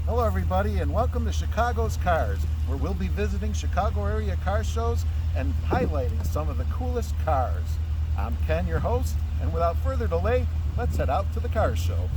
Hello everybody and welcome to Chicago's Cars, where we'll be visiting Chicago area car shows and highlighting some of the coolest cars. I'm Ken, your host, and without further delay, let's head out to the car show.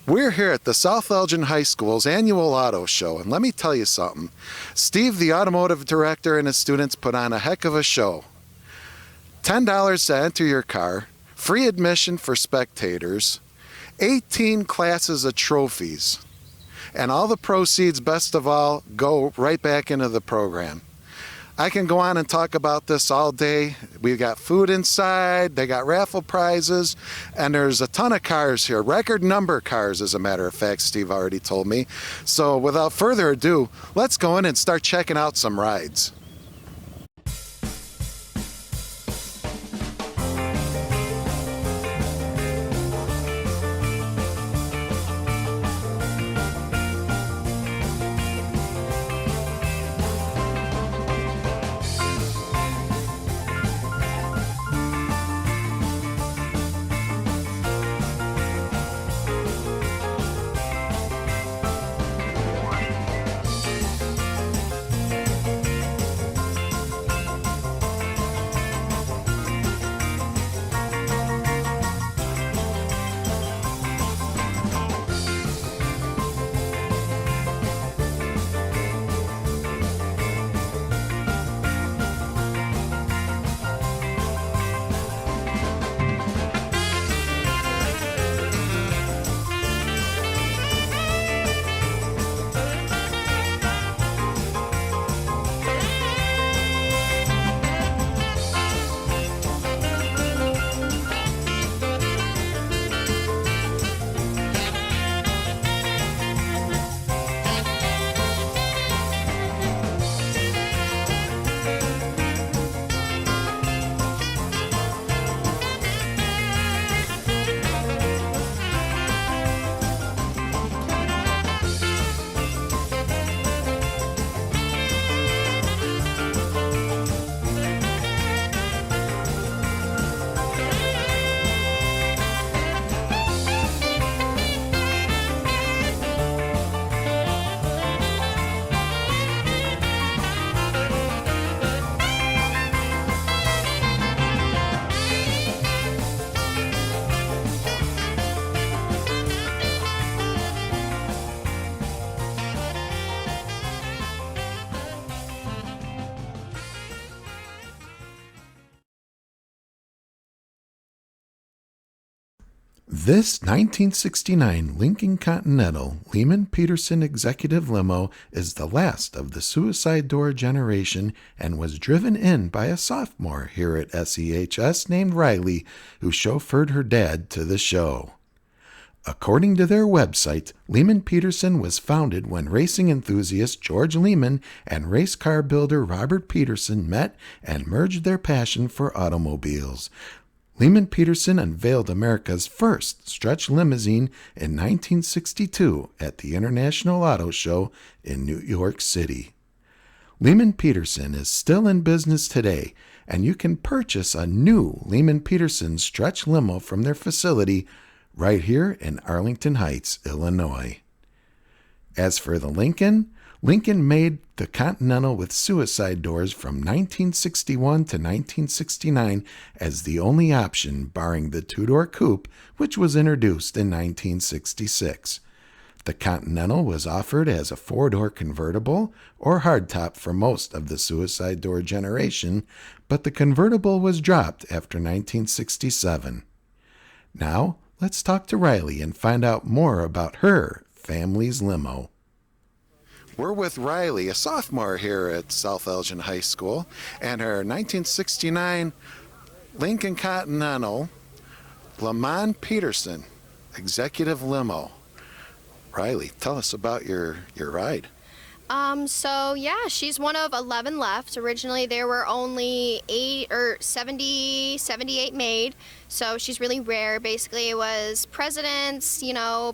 We're here at the South Elgin High School's annual auto show, and let me tell you something. Steve, the automotive director, and his students put on a heck of a show. $10 to enter your car, free admission for spectators, 18 classes of trophies, and all the proceeds, best of all, go right back into the program. I can go on and talk about this all day. We've got food inside, they got raffle prizes, and there's a ton of cars here. Record number cars, as a matter of fact, Steve already told me. So without further ado, let's go in and start checking out some rides. This 1969 Lincoln Continental Lehman-Peterson Executive Limo is the last of the suicide door generation and was driven in by a sophomore here at SEHS named Riley, who chauffeured her dad to the show. According to their website, Lehman-Peterson was founded when racing enthusiast George Lehman and race car builder Robert Peterson met and merged their passion for automobiles. Lehman-Peterson unveiled America's first stretch limousine in 1962 at the International Auto Show in New York City. Lehman-Peterson is still in business today, and you can purchase a new Lehman-Peterson stretch limo from their facility right here in Arlington Heights, Illinois. As for the Lincoln made the Continental with suicide doors from 1961 to 1969 as the only option, barring the two-door coupe, which was introduced in 1966. The Continental was offered as a four-door convertible or hardtop for most of the suicide door generation, but the convertible was dropped after 1967. Now, let's talk to Riley and find out more about her family's limo. We're with Riley, a sophomore here at South Elgin High School, and her 1969 Lincoln Continental Lehman-Peterson Executive Limo. Riley, tell us about your ride. She's one of 11 left. Originally there were only 78 made, so she's really rare. Basically it was presidents,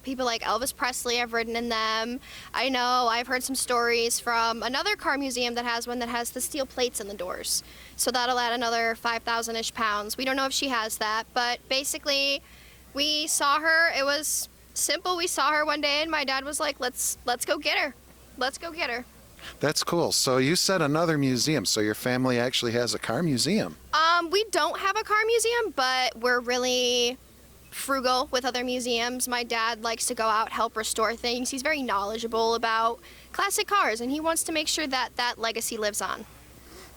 people like Elvis Presley, I've ridden in them. I know I've heard some stories from another car museum that has one that has the steel plates in the doors, so that'll add another 5,000-ish pounds. We don't know if she has that, but basically we saw her. It was simple. We saw her one day and my dad was like, let's go get her. Let's go get her. That's cool. So you said another museum, so your family actually has a car museum? We don't have a car museum, but we're really frugal with other museums. My dad likes to go out, help restore things. He's very knowledgeable about classic cars, and he wants to make sure that that legacy lives on.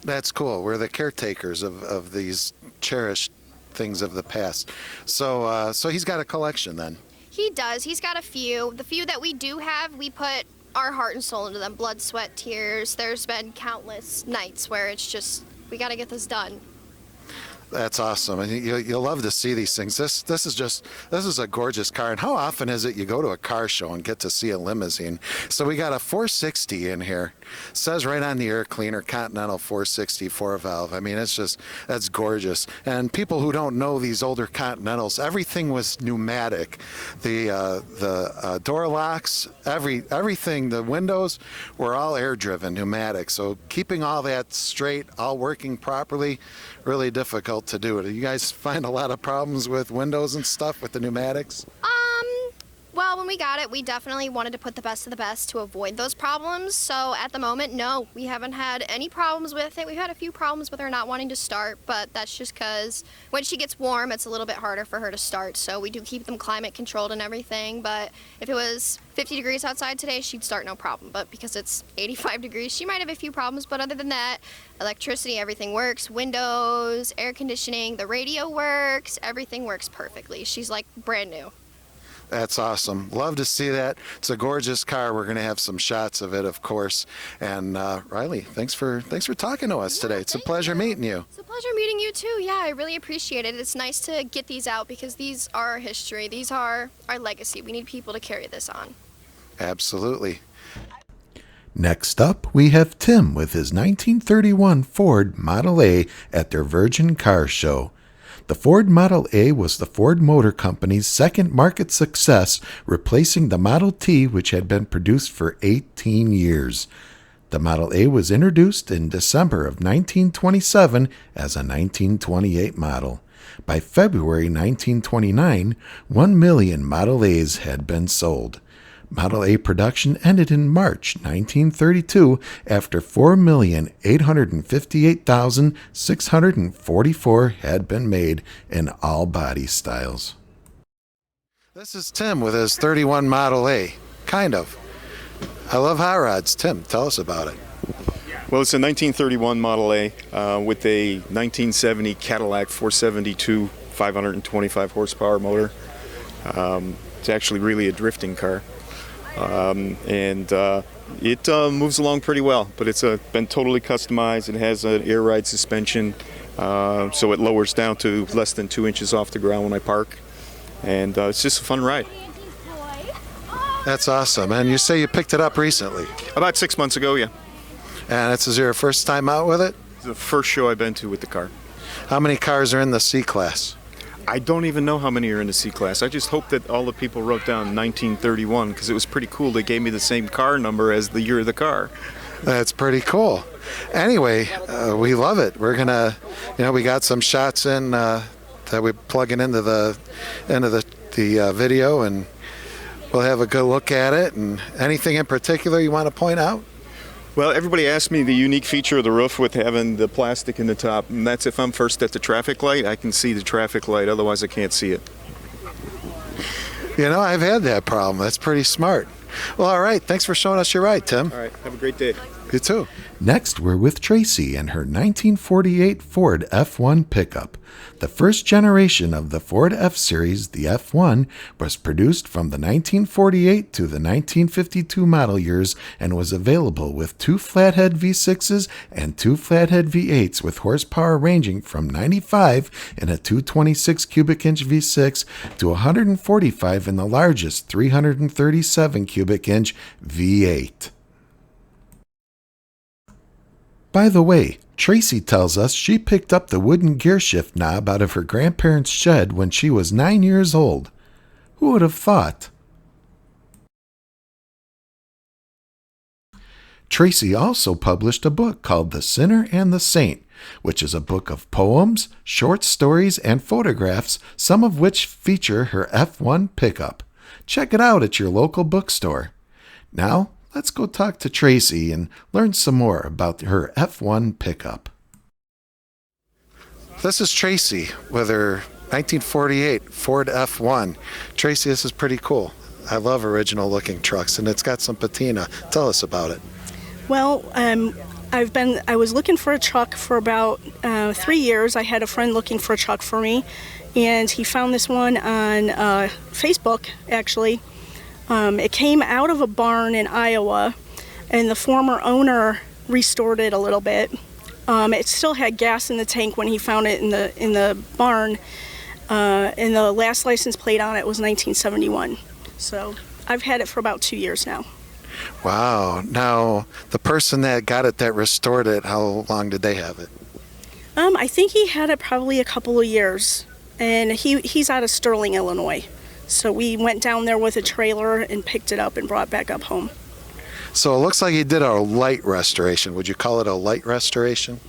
That's cool. We're the caretakers of these cherished things of the past. So he's got a collection then. He does. He's got a few. The few that we do have, we put our heart and soul into them. Blood, sweat, tears. There's been countless nights where it's just, we got to get this done. That's awesome, and you'll love to see these things. This is a gorgeous car. And how often is it you go to a car show and get to see a limousine? So we got a 460 in here. It says right on the air cleaner, Continental 460 4-valve. I mean, that's gorgeous. And people who don't know these older Continentals, everything was pneumatic. The door locks, everything, the windows were all air driven, pneumatic. So keeping all that straight, all working properly, really difficult to do it. You guys find a lot of problems with windows and stuff with the pneumatics? Well, when we got it, we definitely wanted to put the best of the best to avoid those problems. So at the moment, no, we haven't had any problems with it. We've had a few problems with her not wanting to start, but that's just because when she gets warm, it's a little bit harder for her to start. So we do keep them climate controlled and everything. But if it was 50 degrees outside today, she'd start no problem. But because it's 85 degrees, she might have a few problems. But other than that, electricity, everything works. Windows, air conditioning, the radio works. Everything works perfectly. She's like brand new. That's awesome. Love to see that. It's a gorgeous car. We're going to have some shots of it, of course. And Riley, thanks for talking to us today. It's a pleasure meeting you. It's a pleasure meeting you too. Yeah, I really appreciate it. It's nice to get these out because these are our history. These are our legacy. We need people to carry this on. Absolutely. Next up, we have Tim with his 1931 Ford Model A at their Virgin Car Show. The Ford Model A was the Ford Motor Company's second market success, replacing the Model T, which had been produced for 18 years. The Model A was introduced in December of 1927 as a 1928 model. By February 1929, 1 million Model A's had been sold. Model A production ended in March 1932 after 4,858,644 had been made in all body styles. This is Tim with his 31 Model A. Kind of. I love hot rods. Tim, tell us about it. Well, it's a 1931 Model A with a 1970 Cadillac 472 525 horsepower motor. It's actually really a drifting car. It moves along pretty well, but it's been totally customized. It has an air ride suspension, so it lowers down to less than 2 inches off the ground when I park, and it's just a fun ride. That's awesome. And you say you picked it up recently? About 6 months ago, yeah. And is your first time out with it? It's the first show I've been to with the car. How many cars are in the C-Class? I don't even know how many are in the C-Class. I just hope that all the people wrote down 1931 because it was pretty cool. They gave me the same car number as the year of the car. That's pretty cool. Anyway, we love it. We're gonna, we got some shots in that we're plugging into the video, and we'll have a good look at it. And anything in particular you want to point out? Well, everybody asked me the unique feature of the roof with having the plastic in the top, and that's if I'm first at the traffic light, I can see the traffic light, otherwise I can't see it. I've had that problem. That's pretty smart. Well, all right. Thanks for showing us your ride, Tim. All right. Have a great day. You too. Next, we're with Tracy and her 1948 Ford F1 pickup. The first generation of the Ford F-Series, the F1, was produced from the 1948 to the 1952 model years and was available with 2 flathead V6s and 2 flathead V8s with horsepower ranging from 95 in a 226 cubic inch V6 to 145 in the largest 337 cubic inch V8. By the way, Tracy tells us she picked up the wooden gear shift knob out of her grandparents' shed when she was 9 years old. Who would have thought? Tracy also published a book called The Sinner and the Saint, which is a book of poems, short stories, and photographs, some of which feature her F1 pickup. Check it out at your local bookstore. Now, let's go talk to Tracy and learn some more about her F1 pickup. This is Tracy with her 1948 Ford F1. Tracy, this is pretty cool. I love original looking trucks, and it's got some patina. Tell us about it. Well, I was looking for a truck for about 3 years. I had a friend looking for a truck for me, and he found this one on Facebook, actually. It came out of a barn in Iowa, and the former owner restored it a little bit. It still had gas in the tank when he found it in the barn, and the last license plate on it was 1971. So I've had it for about 2 years now. Wow. Now, the person that got it, that restored it, how long did they have it? I think he had it probably a couple of years, and he's out of Sterling, Illinois. So we went down there with a trailer and picked it up and brought it back up home. So it looks like he did a light restoration. Would you call it a light restoration?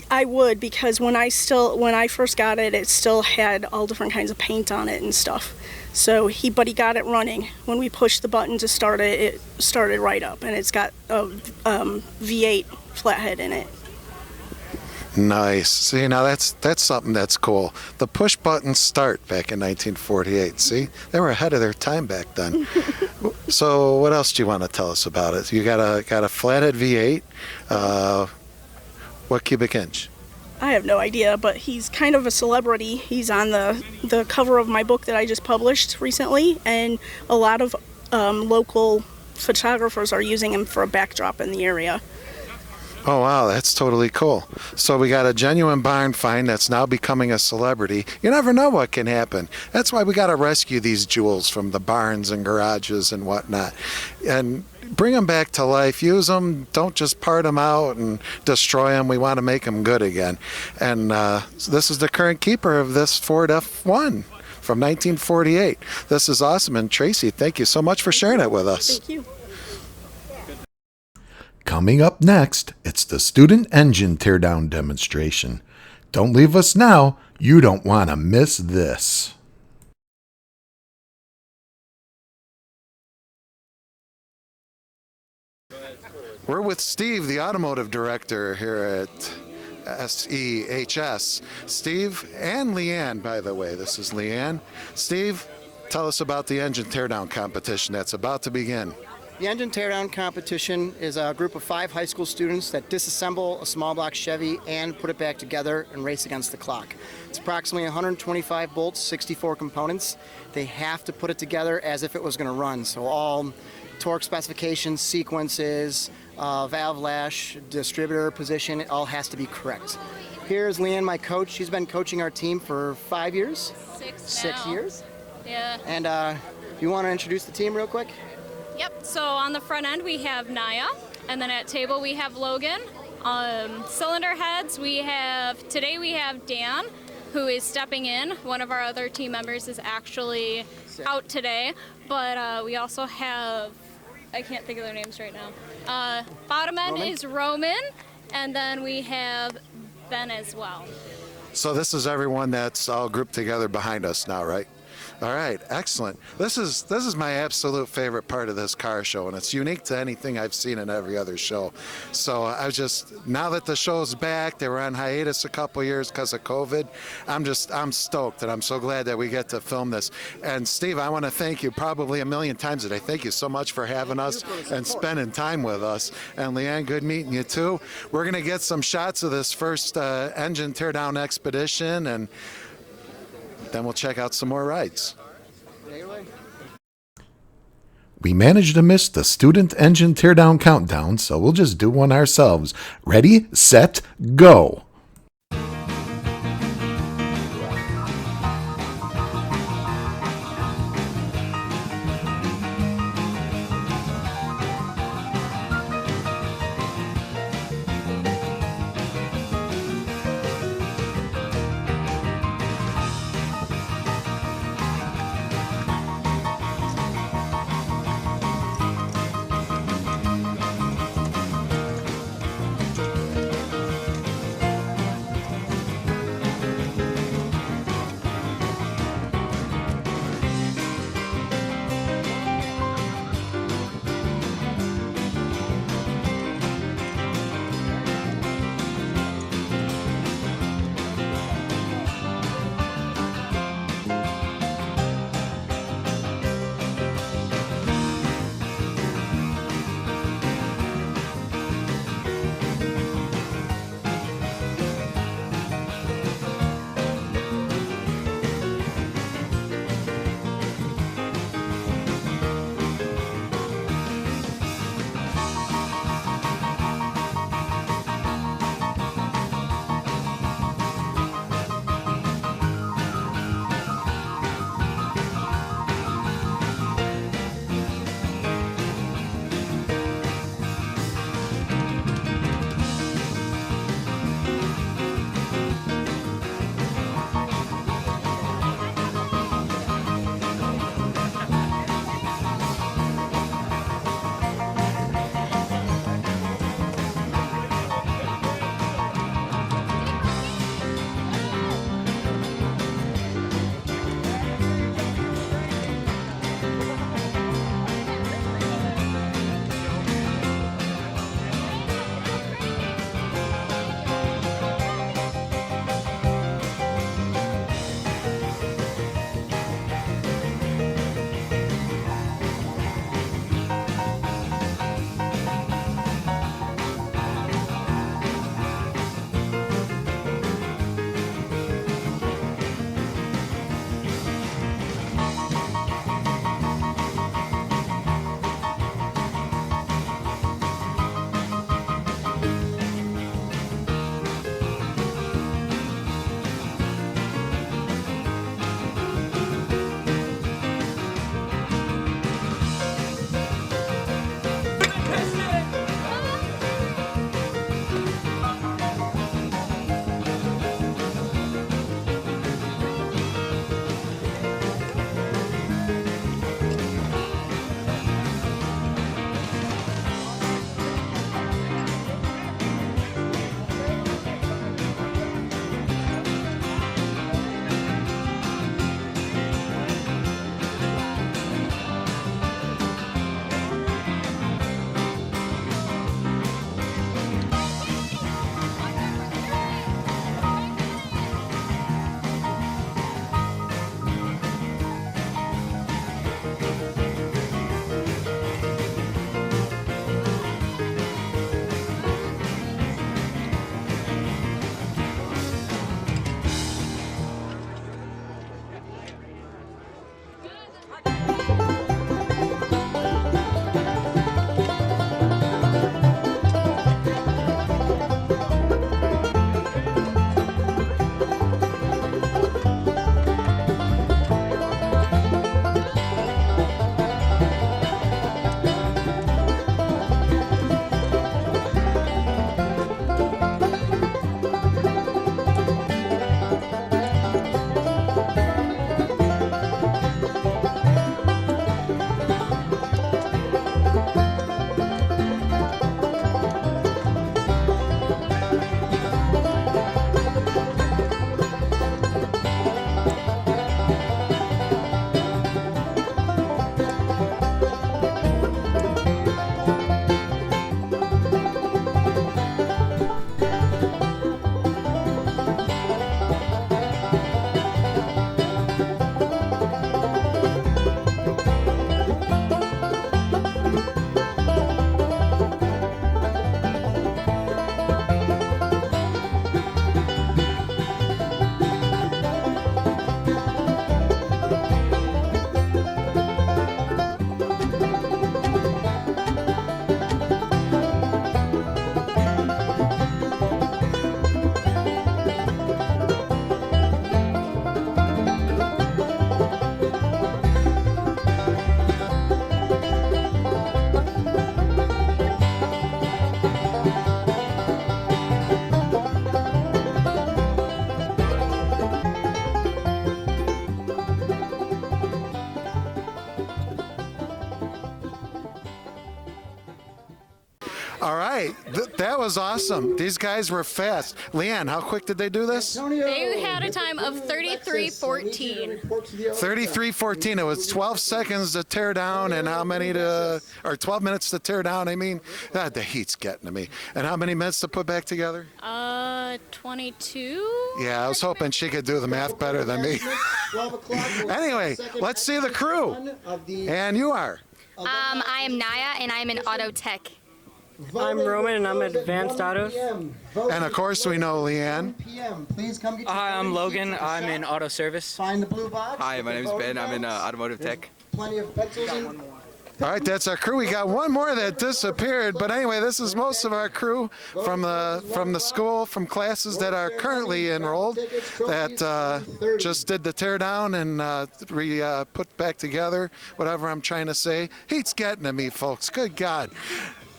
I would, because when I first got it, it still had all different kinds of paint on it and stuff. So he got it running. When we pushed the button to start it, it started right up, and it's got a V8 flathead in it. Nice. See, now that's something that's cool. The push button start back in 1948. See, they were ahead of their time back then. So what else do you want to tell us about it? You got a flathead V8. What cubic inch? I have no idea, but he's kind of a celebrity. He's on the cover of my book that I just published recently, and a lot of local photographers are using him for a backdrop in the area. Oh, wow, that's totally cool. So we got a genuine barn find that's now becoming a celebrity. You never know what can happen. That's why we got to rescue these jewels from the barns and garages and whatnot. And bring them back to life. Use them. Don't just part them out and destroy them. We want to make them good again. And this is the current keeper of this Ford F1 from 1948. This is awesome. And Tracy, thank you so much for sharing it with us. Thank you. Coming up next, it's the student engine teardown demonstration. Don't leave us now. You don't want to miss this. We're with Steve, the automotive director here at SEHS. Steve and Leanne, by the way. This is Leanne. Steve, tell us about the engine teardown competition that's about to begin. The engine teardown competition is a group of 5 high school students that disassemble a small block Chevy and put it back together and race against the clock. It's approximately 125 bolts, 64 components. They have to put it together as if it was going to run. So all torque specifications, sequences, valve lash, distributor position, it all has to be correct. Here's Leanne, my coach. She's been coaching our team for 5 years. 6 years. Yeah. And you want to introduce the team real quick? Yep. So on the front end we have Naya, and then at table we have Logan. Cylinder heads today we have Dan, who is stepping in. One of our other team members is actually out today, but we also have, I can't think of their names right now. Bottom end is Roman, and then we have Ben as well. So this is everyone that's all grouped together behind us now, right? All right, excellent. This is my absolute favorite part of this car show, and it's unique to anything I've seen in every other show. So now that the show's back, they were on hiatus a couple years because of COVID. I'm stoked, and I'm so glad that we get to film this. And Steve, I want to thank you probably a million times today. Thank you so much for having us and spending time with us. And Leanne, good meeting you too. We're gonna get some shots of this first engine teardown expedition, and then we'll check out some more rides. We managed to miss the student engine teardown countdown, so we'll just do one ourselves. Ready, set, go! All right, that was awesome. These guys were fast. Leanne, how quick did they do this? They had a time of 33:14. 33:14. It was 12 seconds to tear down, and how many to, or 12 minutes to tear down? I mean, the heat's getting to me. And how many minutes to put back together? 22. Yeah, I was hoping she could do the math better than me. Anyway, let's see the crew. And you are? I am Naya, and I'm in auto tech. I'm Roman, and I'm advanced autos. And of course, we know Leanne. Hi, I'm Logan. I'm in auto service. Find the blue box. Hi, my name is Ben. I'm in automotive tech. Plenty of pencils in. All right, that's our crew. We got one more that disappeared, but anyway, this is most of our crew from the school, from classes that are currently enrolled, that just did the tear down and put back together, whatever I'm trying to say. Heat's getting to me, folks. Good God.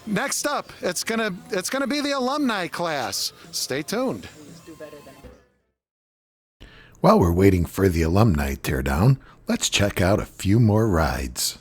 Next up, it's gonna be the alumni class. Stay tuned. While we're waiting for the alumni teardown, let's check out a few more rides.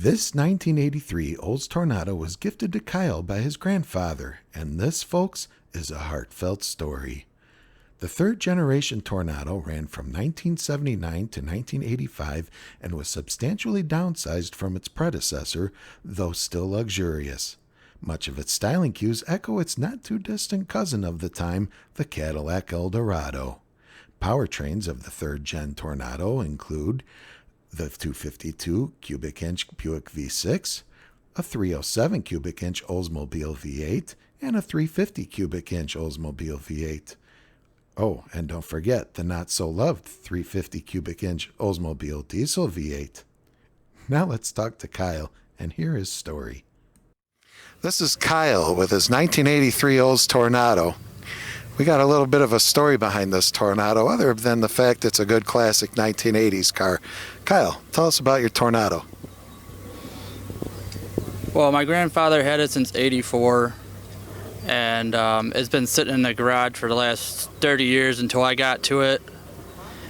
This 1983 Olds Tornado was gifted to Kyle by his grandfather, and this, folks, is a heartfelt story. The third-generation Tornado ran from 1979 to 1985 and was substantially downsized from its predecessor, though still luxurious. Much of its styling cues echo its not-too-distant cousin of the time, the Cadillac Eldorado. Powertrains of the third-gen Tornado include the 252 cubic inch Buick V6, a 307 cubic inch Oldsmobile V8, and a 350 cubic inch Oldsmobile V8. Oh, and don't forget the not-so-loved 350 cubic inch Oldsmobile Diesel V8. Now let's talk to Kyle and hear his story. This is Kyle with his 1983 Olds Toronado. We got a little bit of a story behind this Toronado, other than the fact it's a good classic 1980s car. Kyle, tell us about your Toronado. Well, my grandfather had it since '84, and it's been sitting in the garage for the last 30 years until I got to it,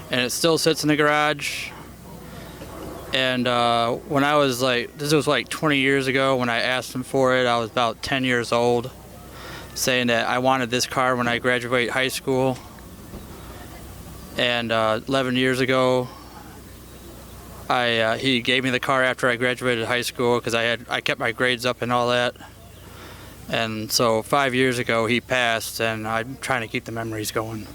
and it still sits in the garage. And when I was this was like 20 years ago when I asked him for it, I was about 10 years old, saying that I wanted this car when I graduate high school. And 11 years ago, he gave me the car after I graduated high school because I kept my grades up and all that. And so 5 years ago he passed, and I'm trying to keep the memories going.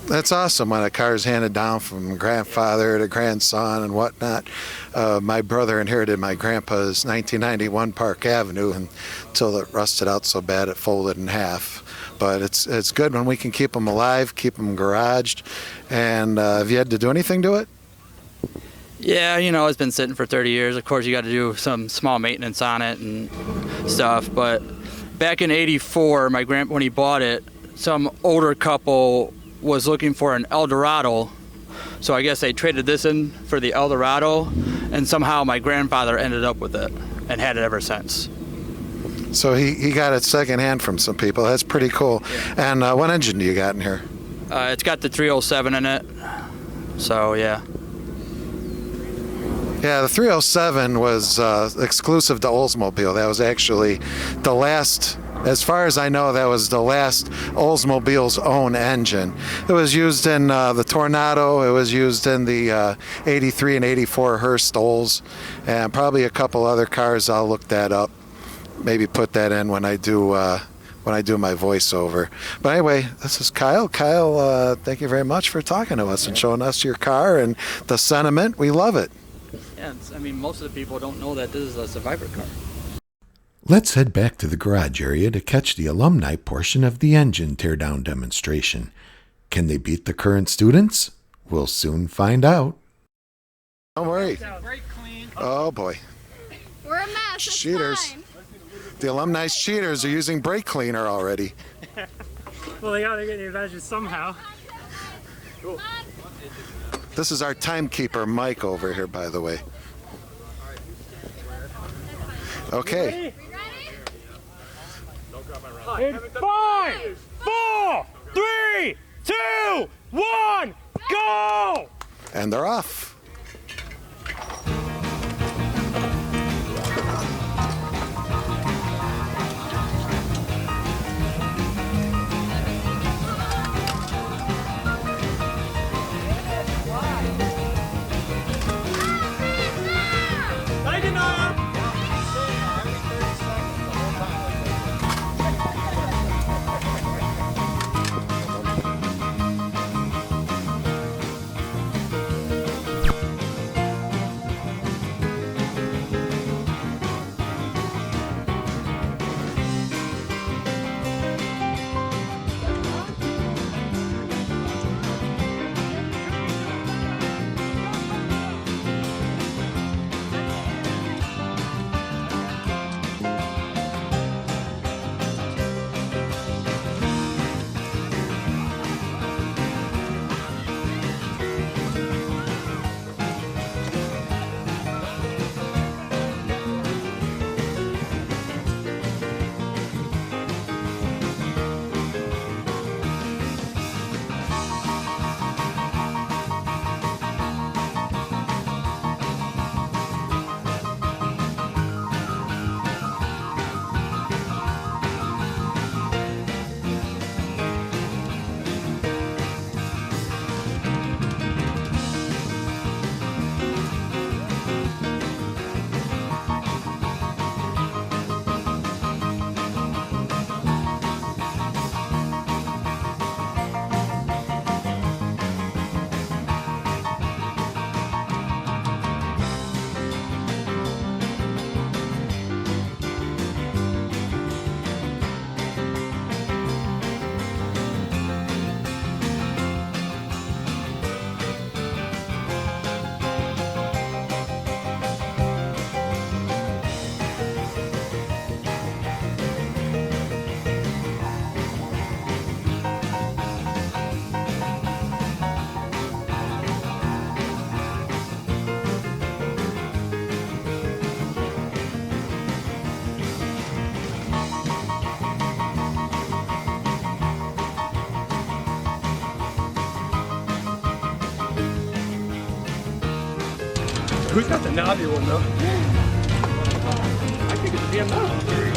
That's awesome when a car is handed down from grandfather to grandson and whatnot. My brother inherited my grandpa's 1991 Park Avenue until it rusted out so bad it folded in half. But it's good when we can keep them alive, keep them garaged. And have you had to do anything to it? Yeah, it's been sitting for 30 years. Of course, you got to do some small maintenance on it and stuff. But back in '84, when he bought it, some older couple was looking for an Eldorado, so I guess they traded this in for the Eldorado, and somehow my grandfather ended up with it and had it ever since. So he got it secondhand from some people. That's pretty cool. Yeah. And what engine do you got in here? It's got the 307 in it, so yeah. Yeah, the 307 was exclusive to Oldsmobile. That was actually the last, as far as I know, that was the last Oldsmobile's own engine. It was used in the Toronado. It was used in the 83 and 84 Hearst Olds, and probably a couple other cars. I'll look that up. Maybe put that in when I do my voiceover. But anyway, this is Kyle. Kyle, thank you very much for talking to us and showing us your car and the sentiment. We love it. Yeah, most of the people don't know that this is a Survivor car. Let's head back to the garage area to catch the alumni portion of the engine teardown demonstration. Can they beat the current students? We'll soon find out. Don't worry. Oh boy. We're a mess. It's Cheaters. fine. The alumni cheaters are using brake cleaner already. Well, they gotta get the advantage somehow. Cool. This is our timekeeper, Mike, over here, by the way. Okay. In 5, 4, 3, 2, 1, go! And they're off. Who's got the knobby one though? I think it's a BMW.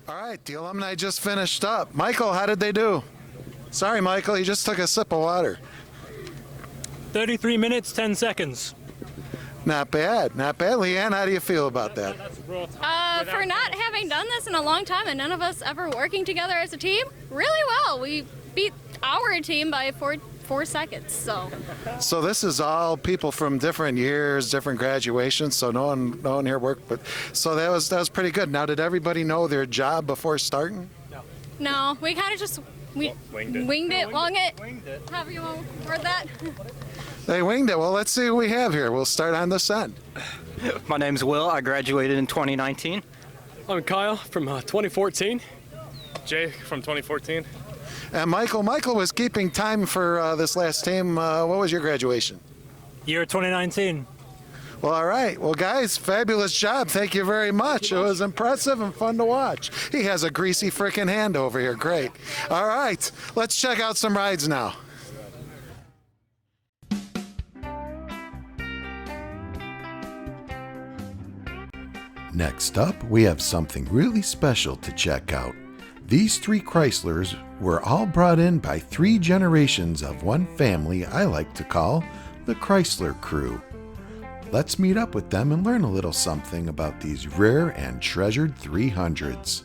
All right, the alumni just finished up. Michael, how did they do? Sorry, Michael, you just took a sip of water. 33 minutes, 10 seconds. Not bad, not bad. Leanne, how do you feel about that? For not having done this in a long time and none of us ever working together as a team, really well. We beat our team by 4 seconds. So this is all people from different years, different graduations. So no one here worked, but so that was pretty good. Now, did everybody know their job before starting? No, we kind of just winged it. However you want to word that. They winged it. Well, let's see who we have here. We'll start on this end. My name's Will. I graduated in 2019. I'm Kyle from 2014. Jay from 2014. And Michael was keeping time for this last team. What was your graduation? Year 2019. Well, all right. Well, guys, fabulous job. Thank you very much. It was impressive and fun to watch. He has a greasy freaking hand over here. Great. All right. Let's check out some rides now. Next up, we have something really special to check out. These 3 Chryslers were all brought in by 3 generations of one family I like to call the Chrysler crew. Let's meet up with them and learn a little something about these rare and treasured 300s.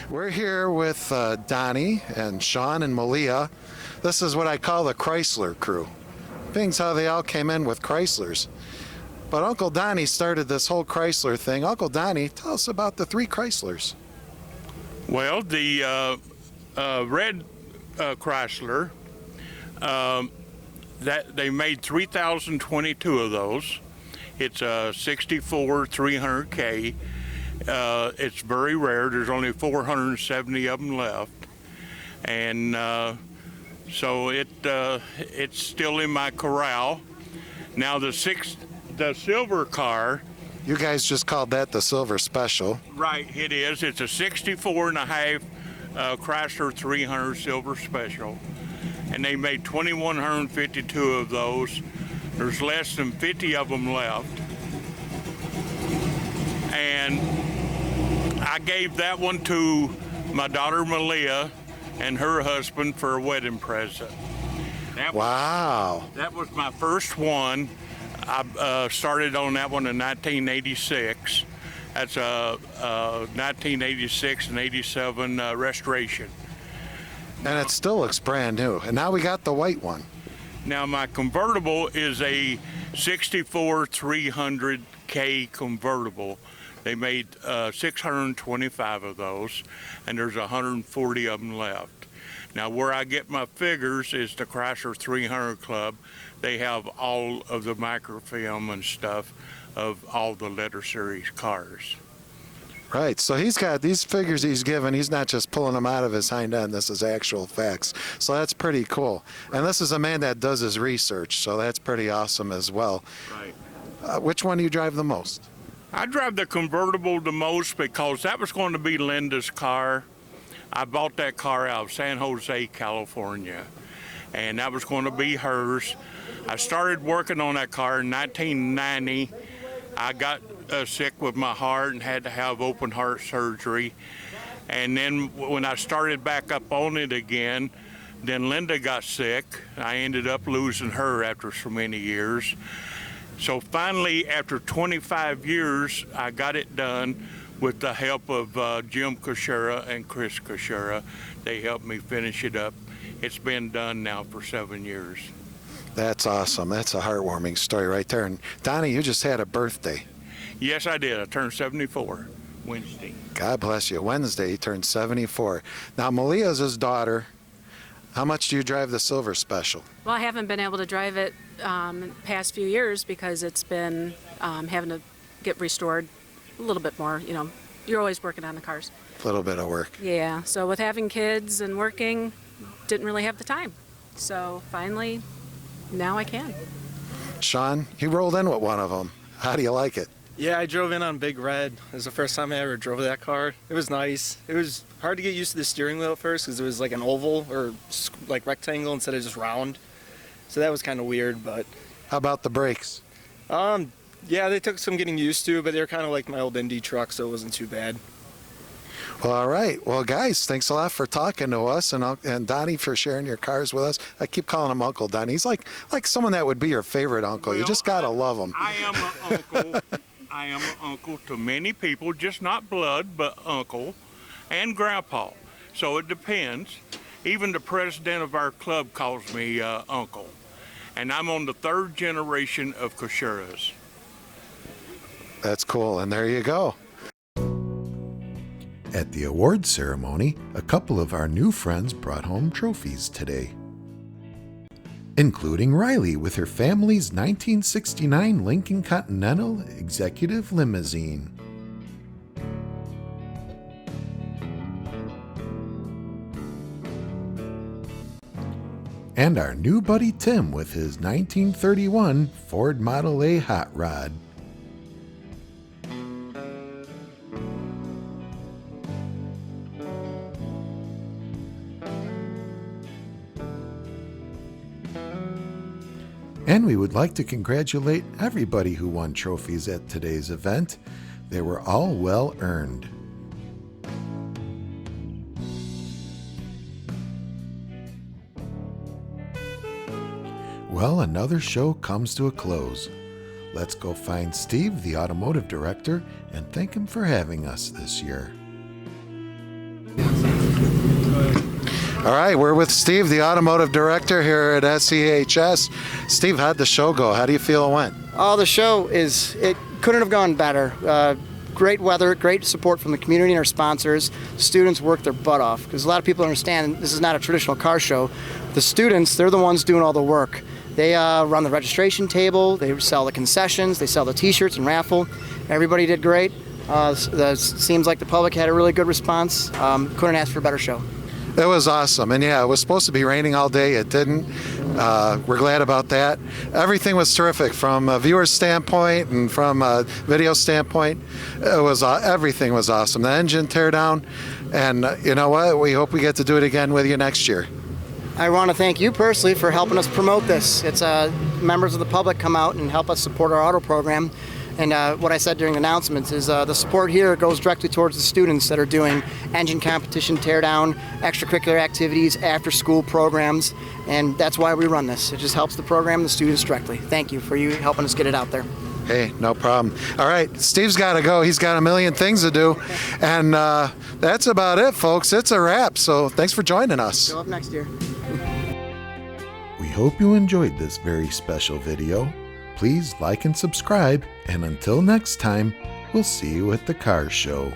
We're here with Donnie and Sean and Malia. This is what I call the Chrysler crew. Things how they all came in with Chryslers. But Uncle Donnie started this whole Chrysler thing. Uncle Donnie, tell us about the 3 Chryslers. Well, the red Chrysler, that they made 3,022 of those. It's a 64 300K. It's very rare. There's only 470 of them left, and so it's still in my corral. Now the silver car. You guys just called that the Silver Special. Right, it is. It's a 64 and a half Chrysler 300 Silver Special, and they made 2,152 of those. There's less than 50 of them left, and I gave that one to my daughter Malia and her husband for a wedding present. Wow. That was my first one. I started on that one in 1986. That's a 1986 and 87 restoration. And it still looks brand new. And now we got the white one. Now my convertible is a 64 300K convertible. They made 625 of those, and there's 140 of them left. Now where I get my figures is the Chrysler 300 Club. They have all of the microfilm and stuff of all the letter series cars. Right, so he's got these figures he's given. He's not just pulling them out of his hind end. This is actual facts. So that's pretty cool. And this is a man that does his research, so that's pretty awesome as well. Right. Which one do you drive the most? I drive the convertible the most because that was going to be Linda's car. I bought that car out of San Jose, California, and that was going to be hers. I started working on that car in 1990. I got sick with my heart and had to have open heart surgery. And then when I started back up on it again, then Linda got sick. I ended up losing her after so many years. So finally, after 25 years, I got it done with the help of Jim Kushera and Chris Kushera. They helped me finish it up. It's been done now for 7 years. That's awesome. That's a heartwarming story right there. And Donnie, you just had a birthday. Yes, I did. I turned 74 Wednesday. God bless you. Wednesday, he turned 74. Now, Malia's his daughter. How much do you drive the Silver Special? Well, I haven't been able to drive it the past few years because it's been having to get restored a little bit more. You know, you're always working on the cars. A little bit of work. Yeah, so with having kids and working, didn't really have the time. So finally, now I can. Sean, you rolled in with one of them. How do you like it? Yeah, I drove in on Big Red. It was the first time I ever drove that car. It was nice. It was hard to get used to the steering wheel at first because it was like an oval or like rectangle instead of just round. So that was kind of weird, but... How about the brakes? Yeah, they took some getting used to, but they were kind of like my old Indy truck, so it wasn't too bad. Well, all right. Well, guys, thanks a lot for talking to us, and Donnie for sharing your cars with us. I keep calling him Uncle Donnie. He's like someone that would be your favorite uncle. You just gotta love him. I am an uncle. I am an uncle to many people, just not blood, but uncle and grandpa. So it depends. Even the president of our club calls me uncle. And I'm on the 3rd generation of Koshuras. That's cool, and there you go. At the awards ceremony, a couple of our new friends brought home trophies today, including Riley with her family's 1969 Lincoln Continental executive limousine. And our new buddy Tim with his 1931 Ford Model A hot rod. And we would like to congratulate everybody who won trophies at today's event. They were all well earned. Well, another show comes to a close. Let's go find Steve, the automotive director, and thank him for having us this year. All right, we're with Steve, the automotive director here at SEHS. Steve, how'd the show go? How do you feel it went? Oh, the show it couldn't have gone better. Great weather, great support from the community and our sponsors. Students worked their butt off because a lot of people understand this is not a traditional car show. The students, they're the ones doing all the work. They run the registration table, they sell the concessions, they sell the t-shirts and raffle. Everybody did great. Seems like the public had a really good response. Couldn't ask for a better show. It was awesome, and yeah, it was supposed to be raining all day. It didn't. We're glad about that. Everything was terrific from a viewer's standpoint and from a video standpoint. Everything was awesome. The engine teardown, and you know what? We hope we get to do it again with you next year. I want to thank you personally for helping us promote this. It's members of the public come out and help us support our auto program. And what I said during the announcements is the support here goes directly towards the students that are doing engine competition, teardown, extracurricular activities, after-school programs, and that's why we run this. It just helps the program and the students directly. Thank you for you helping us get it out there. Hey, no problem. All right, Steve's got to go. He's got a million things to do. And that's about it, folks. It's a wrap, so thanks for joining us. Show up next year. We hope you enjoyed this very special video. Please like and subscribe, and until next time, we'll see you at the car show.